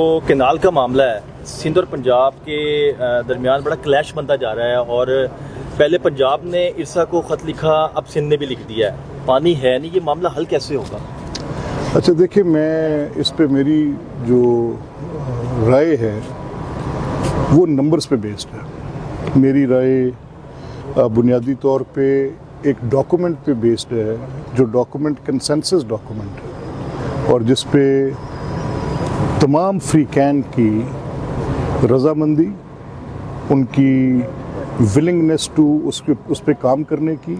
تو کینال کا معاملہ ہے، سندھ اور پنجاب کے درمیان بڑا کلیش بنتا جا رہا ہے، اور پہلے پنجاب نے ارسا کو خط لکھا، اب سندھ نے بھی لکھ دیا ہے، پانی ہے نہیں، یہ معاملہ حل کیسے ہوگا؟ اچھا دیکھیں، میں اس پہ میری جو رائے ہے وہ نمبرز پہ بیسڈ ہے۔ میری رائے بنیادی طور پہ ایک ڈاکومنٹ پہ بیسڈ ہے، جو ڈاکومنٹ کنسنسس ڈاکومنٹ ہے، اور جس پہ تمام فریقین کی رضامندی، ان کی ولنگنس ٹو اس پہ کام کرنے کی،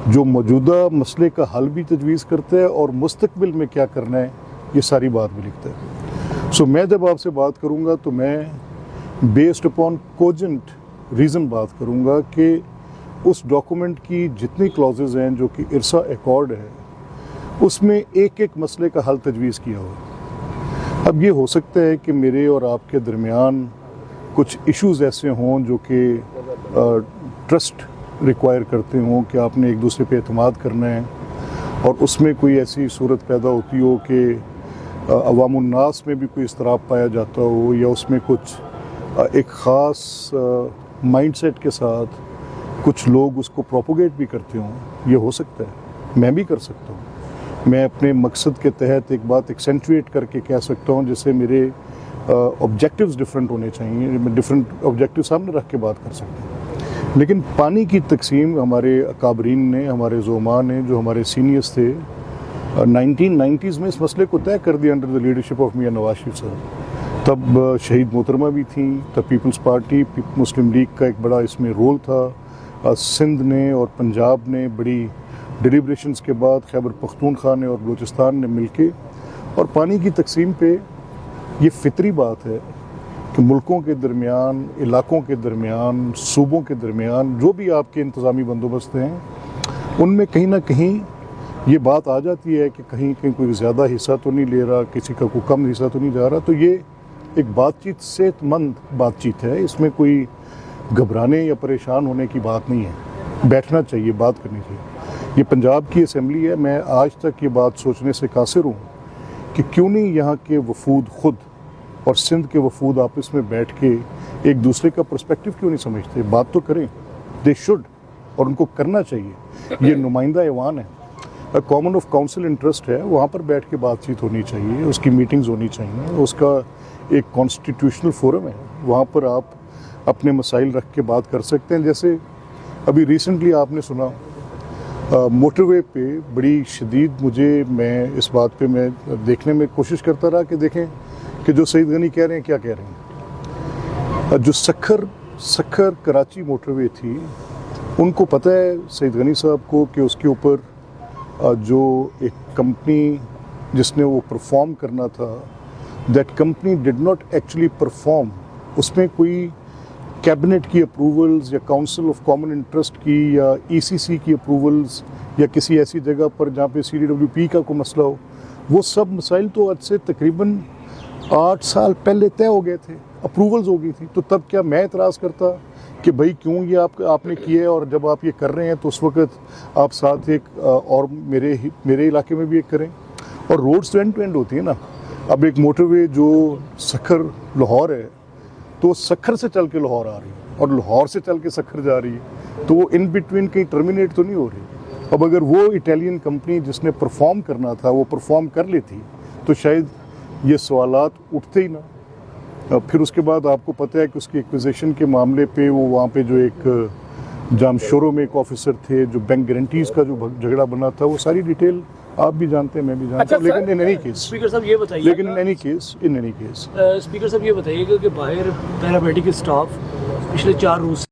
جو موجودہ مسئلے کا حل بھی تجویز کرتا ہے اور مستقبل میں کیا کرنا ہے یہ ساری بات بھی لکھتا ہے۔ سو میں جب آپ سے بات کروں گا تو میں بیسڈ اپون کوجنٹ ریزن بات کروں گا کہ اس ڈاکومنٹ کی جتنی کلازز ہیں جو کہ ارسا ایکارڈ ہے، اس میں ایک ایک مسئلے کا حل تجویز کیا ہوا۔ اب یہ ہو سکتا ہے کہ میرے اور آپ کے درمیان کچھ ایشوز ایسے ہوں جو کہ ٹرسٹ ریکوائر کرتے ہوں کہ آپ نے ایک دوسرے پہ اعتماد کرنا ہے، اور اس میں کوئی ایسی صورت پیدا ہوتی ہو کہ عوام الناس میں بھی کوئی اضطراب پایا جاتا ہو، یا اس میں کچھ ایک خاص مائنڈ سیٹ کے ساتھ کچھ لوگ اس کو پروپوگیٹ بھی کرتے ہوں۔ یہ ہو سکتا ہے، میں بھی کر سکتا ہوں۔ میں اپنے مقصد کے تحت ایک بات ایکسینٹویٹ کر کے کہہ سکتا ہوں، جیسے میرے آبجیکٹیوز ڈفرینٹ ہونے چاہیے، میں ڈفرینٹ آبجیکٹیو سامنے رکھ کے بات کر سکتا ہوں۔ لیکن پانی کی تقسیم ہمارے اکابرین نے، ہمارے زعماء نے، جو ہمارے سینئرز تھے، 1990s میں اس مسئلے کو طے کر دیا under the leadership of Mian Nawaz Sharif صاحب۔ تب شہید محترمہ بھی تھیں، تب پیپلز پارٹی مسلم لیگ کا ایک بڑا اس میں رول تھا۔ سندھ نے اور پنجاب نے بڑی ڈیلیبریشنز کے بعد خیبر پختونخوا نے اور بلوچستان نے مل کے، اور پانی کی تقسیم پہ یہ فطری بات ہے کہ ملکوں کے درمیان، علاقوں کے درمیان، صوبوں کے درمیان جو بھی آپ کے انتظامی بندوبست ہیں، ان میں کہیں نہ کہیں یہ بات آ جاتی ہے کہ کہیں کوئی زیادہ حصہ تو نہیں لے رہا، کسی کا کوئی کم حصہ تو نہیں جا رہا۔ تو یہ ایک بات چیت، صحت مند بات چیت ہے، اس میں کوئی گھبرانے یا پریشان ہونے کی بات نہیں ہے۔ بیٹھنا چاہیے، بات کرنی چاہیے۔ یہ پنجاب کی اسمبلی ہے، میں آج تک یہ بات سوچنے سے قاصر ہوں کہ کیوں نہیں یہاں کے وفود خود اور سندھ کے وفود آپس میں بیٹھ کے ایک دوسرے کا پرسپیکٹو کیوں نہیں سمجھتے؟ بات تو کریں، دے شوڈ، اور ان کو کرنا چاہیے۔ یہ نمائندہ ایوان ہے، کامن آف کاؤنسل انٹرسٹ ہے، وہاں پر بیٹھ کے بات چیت ہونی چاہیے، اس کی میٹنگز ہونی چاہیے، اس کا ایک کانسٹیٹیوشنل فورم ہے، وہاں پر آپ اپنے مسائل رکھ کے بات کر سکتے ہیں۔ جیسے ابھی ریسنٹلی آپ نے سنا موٹر وے پہ بڑی شدید، میں اس بات پہ میں دیکھنے میں کوشش کرتا رہا کہ دیکھیں کہ جو سعید غنی کہہ رہے ہیں کیا کہہ رہے ہیں۔ جو سکھر کراچی موٹر وے تھی، ان کو پتہ ہے سعید غنی صاحب کو کہ اس کے اوپر جو ایک کمپنی جس نے وہ پرفارم کرنا تھا، that company did not actually perform, اس میں کوئی کیبنٹ کی اپروولز یا کاؤنسل آف کامن انٹرسٹ کی یا ای سی سی کی اپروولز یا کسی ایسی جگہ پر جہاں پہ سی ڈی ڈبلیو پی کا کوئی مسئلہ ہو، وہ سب مسائل تو آج سے تقریباً 8 سال پہلے طے ہو گئے تھے، اپروولز ہو گئی تھی۔ تو تب کیا میں اعتراض کرتا کہ بھائی کیوں یہ آپ نے کیا ہے، اور جب آپ یہ کر رہے ہیں تو اس وقت آپ ساتھ ایک اور میرے علاقے میں بھی ایک کریں۔ اور روڈز تو اینڈ ٹو اینڈ ہوتی ہیں نا۔ اب ایک موٹر وے جو سکھر لاہور ہے، تو وہ سکھر سے چل کے لاہور آ رہی ہے اور لاہور سے چل کے سکھر جا رہی ہے، تو وہ ان بٹوین کہیں ٹرمینیٹ تو نہیں ہو رہی۔ اب اگر وہ اٹالین کمپنی جس نے پرفارم کرنا تھا وہ پرفارم کر لیتی تو شاید یہ سوالات اٹھتے ہی نہ۔ پھر اس کے بعد آپ کو پتہ ہے کہ اس کی ایکوزیشن کے معاملے پہ وہ وہاں پہ جو ایک جام شوروں میں ایک آفیسر تھے، جو بینک گارنٹیز کا جو جھگڑا بنا تھا، وہ ساری ڈیٹیل آپ بھی جانتے ہیں، میں بھی جانتا ہوں۔ لیکن ان اینی کیس اسپیکر صاحب یہ بتائیے، لیکن ان اینی کیس اسپیکر صاحب یہ بتائیے کہ باہر پیرامیڈیکل اسٹاف پچھلے 4 روز